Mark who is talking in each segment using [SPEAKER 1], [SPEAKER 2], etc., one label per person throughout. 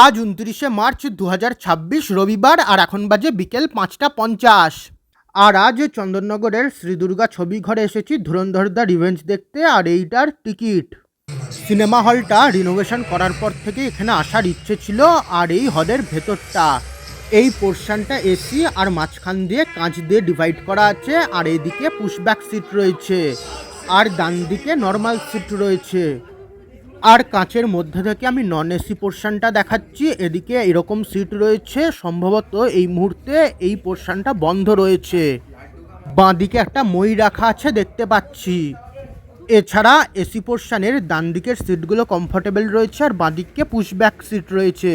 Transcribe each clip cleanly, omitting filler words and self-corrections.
[SPEAKER 1] আজ ২৯শে মার্চ ২০২৬ রবিবার, আর এখন বাজে বিকেল ৫টা ৫০। আর আজ চন্দননগরের শ্রী দুর্গা ছবি ঘরে এসেছি ধুরন্ধর দ্য রিভেঞ্জ দেখতে। আর এইটার টিকিট, সিনেমা হলটা রিনোভেশন করার পর থেকে এখানে আসার ইচ্ছে ছিল। আর এই হলের ভেতরটা, এই পোর্শনটা এসি আর মাঝখান দিয়ে কাঁচ দিয়ে ডিভাইড করা আছে। আর এইদিকে পুশব্যাক সিট রয়েছে, আর ডান দিকে নর্মাল সিট রয়েছে। আর কাঁচের মধ্যে থেকে আমি নন এসি পোর্শনটা দেখাচ্ছি। এদিকে এরকম সিট রয়েছে, সম্ভবত এই মুহূর্তে এই পোর্শনটা বন্ধ রয়েছে। বাঁদিকে একটা মই রাখা আছে দেখতে পাচ্ছি। এছাড়া এসি পোর্শনের ডান দিকের সিটগুলো কমফোর্টেবল রয়েছে, আর বাঁদিকে পুশব্যাক সিট রয়েছে।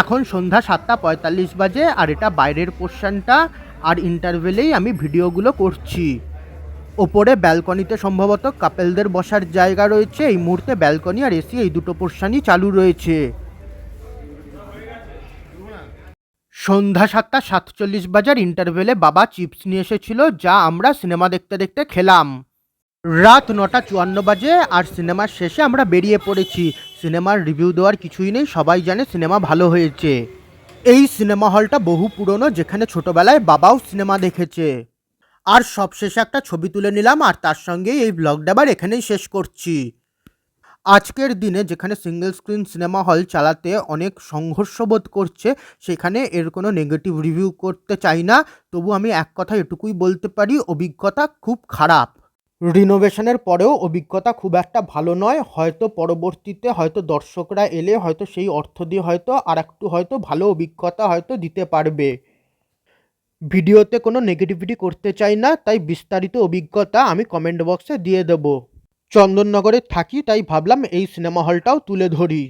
[SPEAKER 1] এখন সন্ধ্যা 7টা 45 বাজে, আর এটা বাইরের পোর্শনটা। আর ইন্টারভেলেই আমি ভিডিওগুলো করছি। ওপরে ব্যালকনিতে সম্ভবত কাপেলদের বসার জায়গা রয়েছে। এই মুহূর্তে ব্যালকনি আর এসি এই দুটো পোর্শনই চালু রয়েছে। সন্ধ্যা 7টা 47 বাজার ইন্টারভেলে বাবা চিপস নিয়ে এসেছিল, যা আমরা সিনেমা দেখতে দেখতে খেলাম। রাত 9টা 54 বাজে, আর সিনেমার শেষে আমরা বেরিয়ে পড়েছি। সিনেমার রিভিউ দেওয়ার কিছুই নেই, সবাই জানে সিনেমা ভালো হয়েছে। এই সিনেমা হলটা বহু পুরনো, যেখানে ছোটবেলায় বাবাও সিনেমা দেখেছে। আর সবশেষে একটা ছবি তুলে নিলাম, আর তার সঙ্গেই এই ব্লগটা আবার এখানেই শেষ করছি। আজকের দিনে যেখানে সিঙ্গেল স্ক্রিন সিনেমা হল চালাতে অনেক সংঘর্ষ বোধ করছে, সেখানে এর কোনো নেগেটিভ রিভিউ করতে চাই না। তবু আমি এক কথা এটুকুই বলতে পারি, অভিজ্ঞতা খুব খারাপ। রিনোভেশনের পরেও অভিজ্ঞতা খুব একটা ভালো নয়। হয়তো পরবর্তীতে হয়তো দর্শকরা এলে হয়তো সেই অর্থ দিয়ে হয়তো আর একটু হয়তো ভালো অভিজ্ঞতা হয়তো দিতে পারবে। ভিডিওতে কোনো নেগেটিভিটি করতে চাই না, তাই বিস্তারিত অভিজ্ঞতা আমি কমেন্ট বক্সে দিয়ে দেব। চন্দননগরে থাকি, তাই ভাবলাম এই সিনেমা হলটাও তুলে ধরি।